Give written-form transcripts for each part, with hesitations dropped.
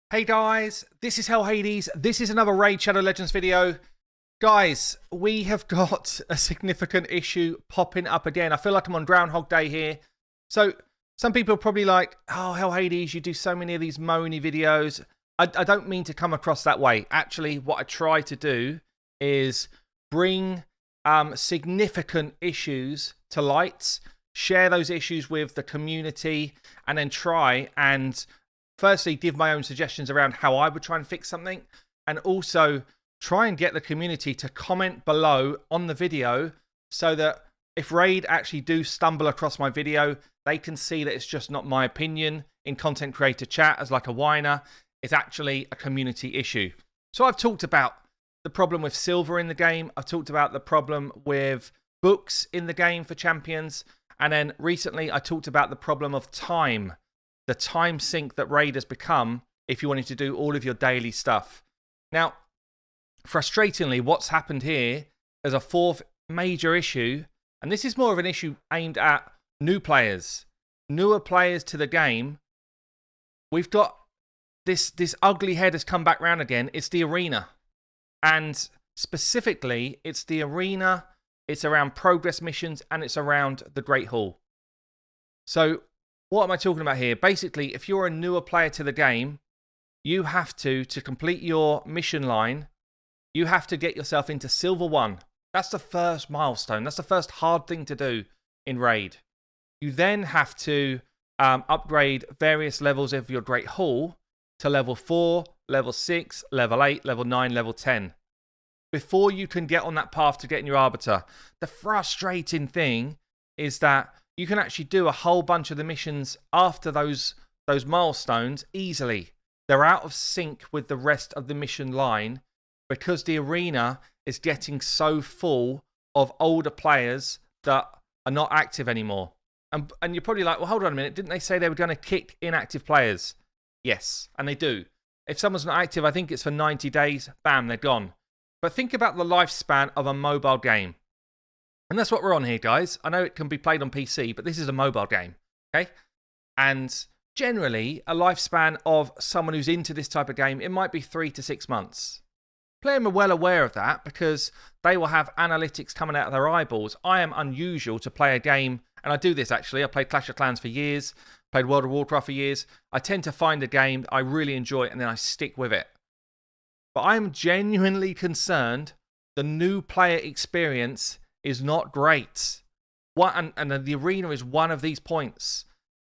Hey guys, this is Hell Hades. This is another Raid Shadow Legends video. Guys, we have got a significant issue popping up again. I feel like I'm on Groundhog Day here. So, some people are probably like, oh, Hell Hades, you do so many of these moany videos. I don't mean to come across that way. Actually, what I try to do is bring significant issues to light, share those issues with the community, and then try and firstly give my own suggestions around how I would try and fix something, and also try and get the community to comment below on the video so that if Raid actually do stumble across my video, they can see that it's just not my opinion in content creator chat as like a whiner. It's actually a community issue. So I've talked about the problem with silver in the game. I've talked about the problem with books in the game for champions. And then recently I talked about the problem of time. The time sink that Raid has become if you wanted to do all of your daily stuff. Now, frustratingly, what's happened here is a fourth major issue, and this is more of an issue aimed at new players, newer players to the game. We've got this ugly head has come back round again. It's the arena. And specifically, it's the arena, it's around progress missions, and it's around the Great Hall. So, what am I talking about here? Basically, if you're a newer player to the game, you have to complete your mission line, you have to get yourself into Silver 1. That's the first milestone. That's the first hard thing to do in Raid. You then have to upgrade various levels of your Great Hall to level 4, level 6, level 8, level 9, level 10. Before you can get on that path to getting your Arbiter. The frustrating thing is that you can actually do a whole bunch of the missions after those milestones easily. They're out of sync with the rest of the mission line because the arena is getting so full of older players that are not active anymore. And you're probably like, well, hold on a minute. Didn't they say they were going to kick inactive players? Yes, and they do. If someone's not active, I think it's for 90 days. Bam, they're gone. But think about the lifespan of a mobile game. And that's what we're on here, guys. I know it can be played on PC, but this is a mobile game, okay? And generally, a lifespan of someone who's into this type of game, it might be 3 to 6 months. Players are well aware of that because they will have analytics coming out of their eyeballs. I am unusual to play a game, and I do this actually. I played Clash of Clans for years, played World of Warcraft for years. I tend to find a game I really enjoy, and then I stick with it. But I'm genuinely concerned the new player experience is not great. And the arena is one of these points.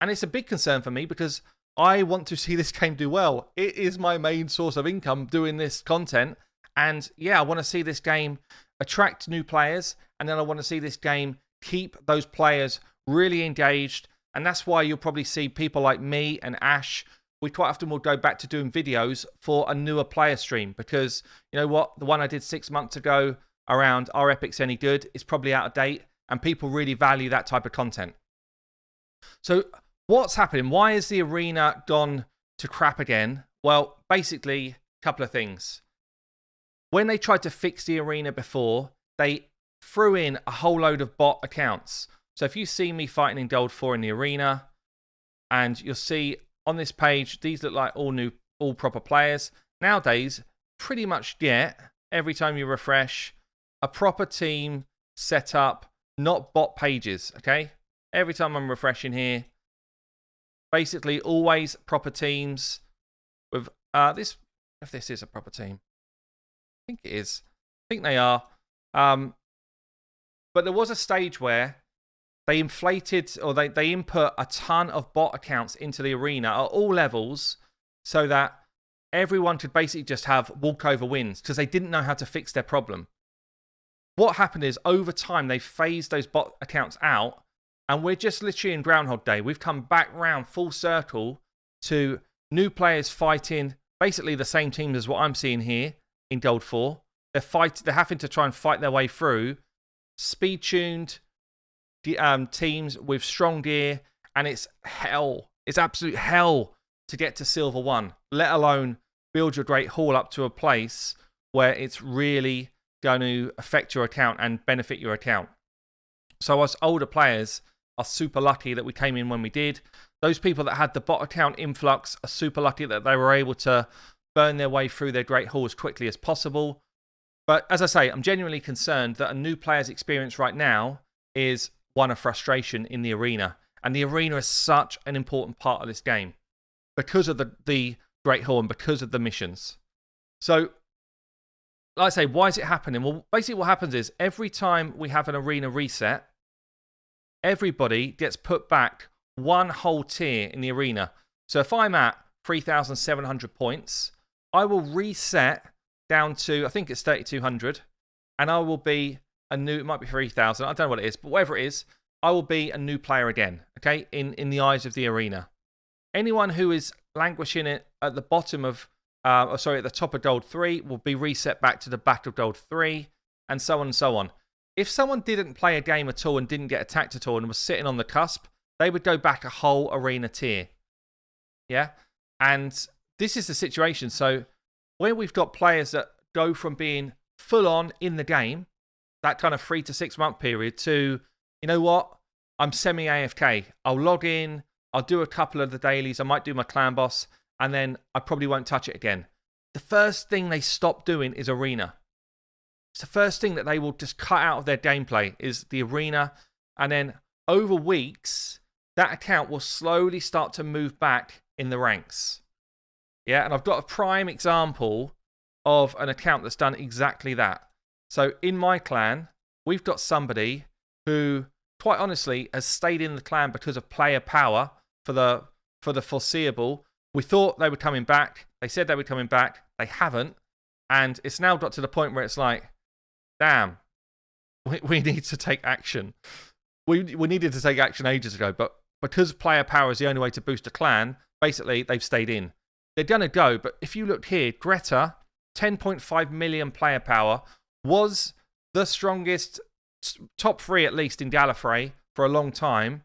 And it's a big concern for me because I want to see this game do well. It is my main source of income doing this content. And yeah, I want to see this game attract new players. And then I want to see this game keep those players really engaged. And that's why you'll probably see people like me and Ash. We quite often will go back to doing videos for a newer player stream. Because you know what? The one I did 6 months ago around Are Epics Any Good is probably out of date, and people really value that type of content. So what's happening? Why is the arena gone to crap again? Well, basically, a couple of things. When they tried to fix the arena before, they threw in a whole load of bot accounts. So if you see me fighting in Gold 4 in the arena, and you'll see on this page, these look like all proper players. Nowadays, pretty much get, every time you refresh, a proper team set up, not bot pages, okay? Every time I'm refreshing here, basically always proper teams with this, if this is a proper team. I think it is. I think they are. But there was a stage where they inflated, or they input a ton of bot accounts into the arena at all levels so that everyone could basically just have walkover wins because they didn't know how to fix their problem. What happened is, over time, they phased those bot accounts out, and we're just literally in Groundhog Day. We've come back round full circle to new players fighting basically the same teams as what I'm seeing here in Gold 4. They're having to try and fight their way through speed-tuned teams with strong gear, and it's hell. It's absolute hell to get to Silver 1, let alone build your Great Hall up to a place where it's really going to affect your account and benefit your account. So us older players are super lucky that we came in when we did. Those people that had the bot account influx are super lucky that they were able to burn their way through their great haul as quickly as possible. But as I say, I'm genuinely concerned that a new player's experience right now is one of frustration in the arena. And the arena is such an important part of this game because of the great haul and because of the missions. So, like I say, why is it happening? Well, basically what happens is every time we have an arena reset, everybody gets put back one whole tier in the arena. So if I'm at 3,700 points, I will reset down to, I think it's 3,200, and I will be a new, it might be 3,000, I don't know what it is, but whatever it is, I will be a new player again, okay, in the eyes of the arena. Anyone who is languishing it at the bottom of, at the top of Gold 3 will be reset back to the back of Gold 3, and so on and so on. If someone didn't play a game at all and didn't get attacked at all and was sitting on the cusp, they would go back a whole arena tier. Yeah? And this is the situation. So where we've got players that go from being full on in the game, that kind of 3 to 6 month period, to, you know what, I'm semi-AFK. I'll log in, I'll do a couple of the dailies, I might do my clan boss, and then I probably won't touch it again. The first thing they stop doing is arena. It's the first thing that they will just cut out of their gameplay is the arena. And then over weeks, that account will slowly start to move back in the ranks. Yeah, and I've got a prime example of an account that's done exactly that. So in my clan, we've got somebody who, quite honestly, has stayed in the clan because of player power for the foreseeable. We thought they were coming back. They said they were coming back. They haven't. And it's now got to the point where it's like, damn, we need to take action. We needed to take action ages ago, but because player power is the only way to boost a clan, basically they've stayed in. They're going to go, but if you look here, Greta, 10.5 million player power, was the strongest, top 3 at least in Gallifrey for a long time.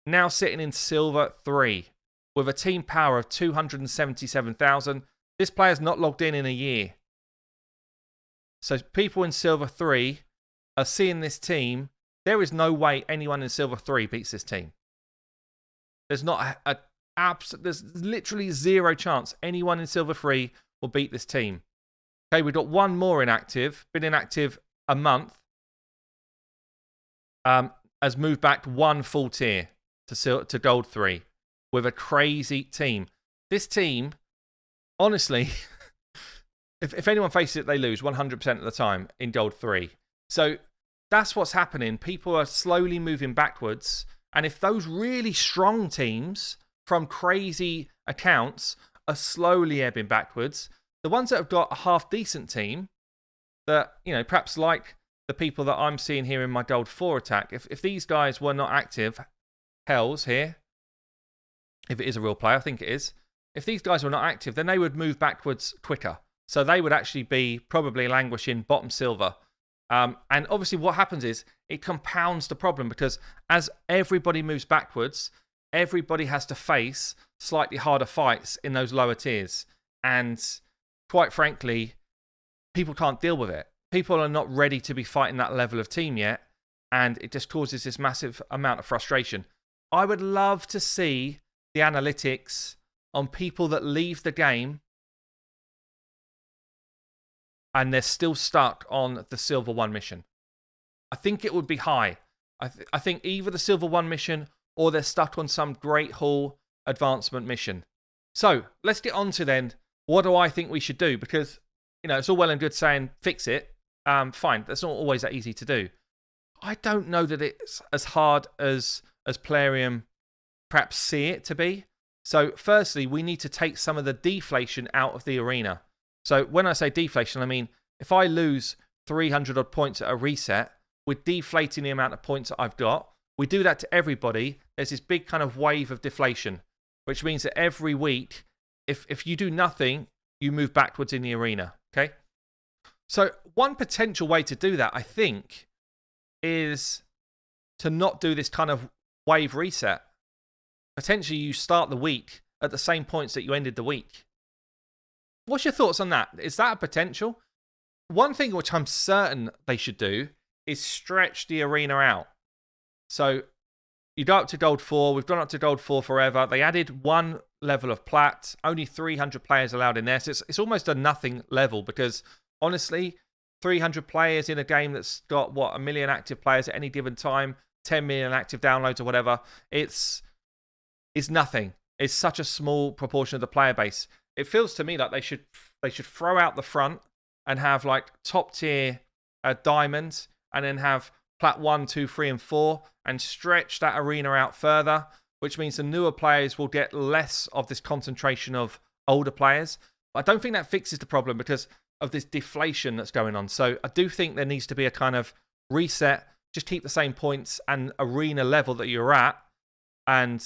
Now sitting in Silver 3 with a team power of 277,000. This player's not logged in a year. So people in Silver 3 are seeing this team. There is no way anyone in Silver 3 beats this team. There's not there's literally zero chance anyone in Silver 3 will beat this team. Okay, we've got one more inactive, been inactive a month. Has moved back one full tier to Gold 3 with a crazy team. This team, honestly, if anyone faces it, they lose 100% of the time in Gold 3. So that's what's happening. People are slowly moving backwards. And if those really strong teams from crazy accounts are slowly ebbing backwards, the ones that have got a half-decent team that, you know, perhaps like the people that I'm seeing here in my Gold 4 attack, if these guys were not active, Hells here, if it is a real player, I think it is, if these guys were not active, then they would move backwards quicker. So they would actually be probably languishing bottom silver. And obviously what happens is it compounds the problem because as everybody moves backwards, everybody has to face slightly harder fights in those lower tiers. And quite frankly, people can't deal with it. People are not ready to be fighting that level of team yet. And it just causes this massive amount of frustration. I would love to see the analytics on people that leave the game and they're still stuck on the Silver 1 mission. I think it would be high. I think either the Silver 1 mission or they're stuck on some Great Hall advancement mission. So let's get on to then, what do I think we should do? Because, you know, it's all well and good saying fix it. Fine, that's not always that easy to do. I don't know that it's as hard as Plarium perhaps see it to be. So firstly, we need to take some of the deflation out of the arena. So when I say deflation, I mean, if I lose 300 odd points at a reset, we're deflating the amount of points that I've got. We do that to everybody. There's this big kind of wave of deflation, which means that every week, if you do nothing, you move backwards in the arena. Okay? So one potential way to do that, I think, is to not do this kind of wave reset. Potentially you start the week at the same points that you ended the week. What's your thoughts on that? Is that a potential? One thing which I'm certain they should do is stretch the arena out. So you go up to Gold 4. We've gone up to Gold 4 forever. They added one level of Plat. Only 300 players allowed in there. So it's almost a nothing level because, honestly, 300 players in a game that's got, what, 1 million active players at any given time, 10 million active downloads or whatever. It's nothing. It's such a small proportion of the player base. It feels to me like they should throw out the front and have like top tier diamonds, and then have Plat 1, 2, 3, and 4, and stretch that arena out further, which means the newer players will get less of this concentration of older players. But I don't think that fixes the problem because of this deflation that's going on. So I do think there needs to be a kind of reset. Just keep the same points and arena level that you're at, and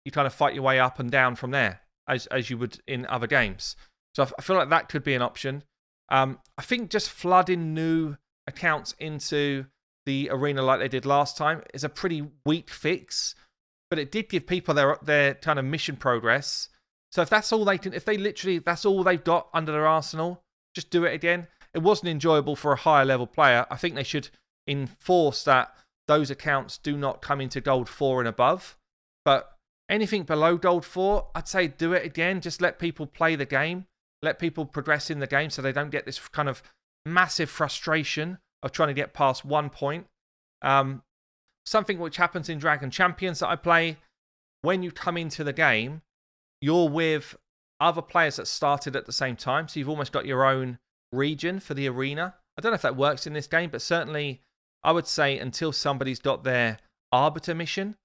you kind of fight your way up and down from there, as you would in other games. So I feel like that could be an option. I think just flooding new accounts into the arena like they did last time is a pretty weak fix, but it did give people their kind of mission progress. So if that's all they can, if they literally, that's all they've got under their arsenal, just do it again. It wasn't enjoyable for a higher level player. I think they should enforce that those accounts do not come into Gold 4 and above. But anything below Gold 4, I'd say do it again. Just let people play the game. Let people progress in the game so they don't get this kind of massive frustration of trying to get past 1 point. Something which happens in Dragon Champions that I play, when you come into the game, you're with other players that started at the same time. So you've almost got your own region for the arena. I don't know if that works in this game, but certainly I would say until somebody's got their Arbiter mission,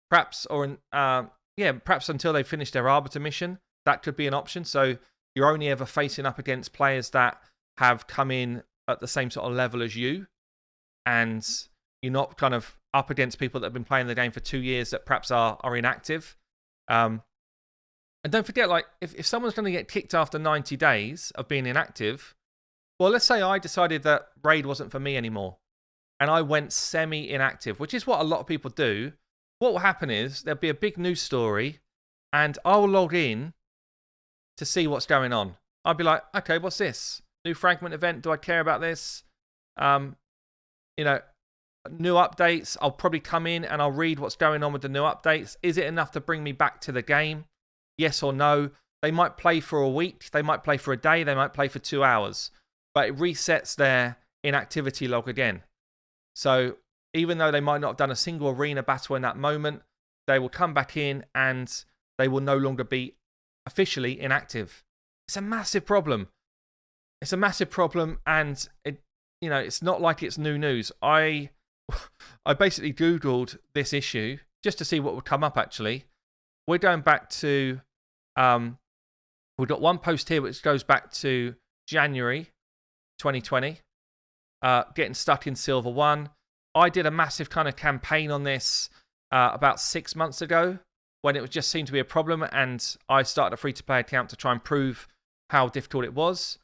perhaps until they finish their Arbiter mission, that could be an option. So you're only ever facing up against players that have come in at the same sort of level as you, and you're not kind of up against people that have been playing the game for 2 years that perhaps are inactive. And don't forget, like, if someone's going to get kicked after 90 days of being inactive, well, let's say I decided that Raid wasn't for me anymore, and I went semi-inactive, which is what a lot of people do. What will happen is there'll be a big news story, and I'll log in to see what's going on. I'll be like, okay, what's this? New fragment event, do I care about this? New updates, I'll probably come in and I'll read what's going on with the new updates. Is it enough to bring me back to the game? Yes or no? They might play for a week, they might play for a day, they might play for 2 hours, but it resets their inactivity log again. So even though they might not have done a single arena battle in that moment, they will come back in and they will no longer be officially inactive. It's a massive problem. It's a massive problem, and it's not like it's new news. I basically Googled this issue just to see what would come up, actually. We're going back to, we've got one post here which goes back to January 2020, getting stuck in Silver 1. I did a massive kind of campaign on this about 6 months ago when it just seemed to be a problem, and I started a free-to-play account to try and prove how difficult it was.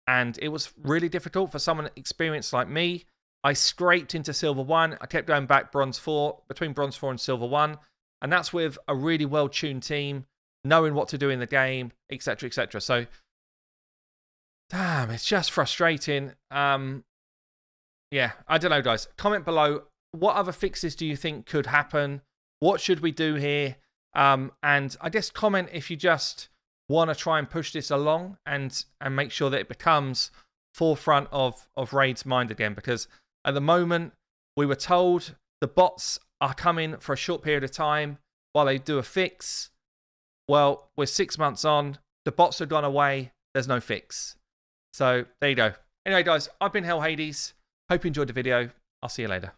And it was really difficult for someone experienced like me. I scraped into Silver 1. I kept going back Bronze 4, between Bronze 4 and Silver 1. And that's with a really well-tuned team, knowing what to do in the game, etc., etc. So, damn, it's just frustrating. Yeah, I don't know, guys. Comment below. What other fixes do you think could happen? What should we do here? And I guess comment if you just want to try and push this along and make sure that it becomes forefront of Raid's mind again. Because at the moment, we were told the bots are coming for a short period of time while they do a fix. Well, we're 6 months on. The bots have gone away. There's no fix. So there you go. Anyway, guys, I've been Hell Hades. Hope you enjoyed the video. I'll see you later.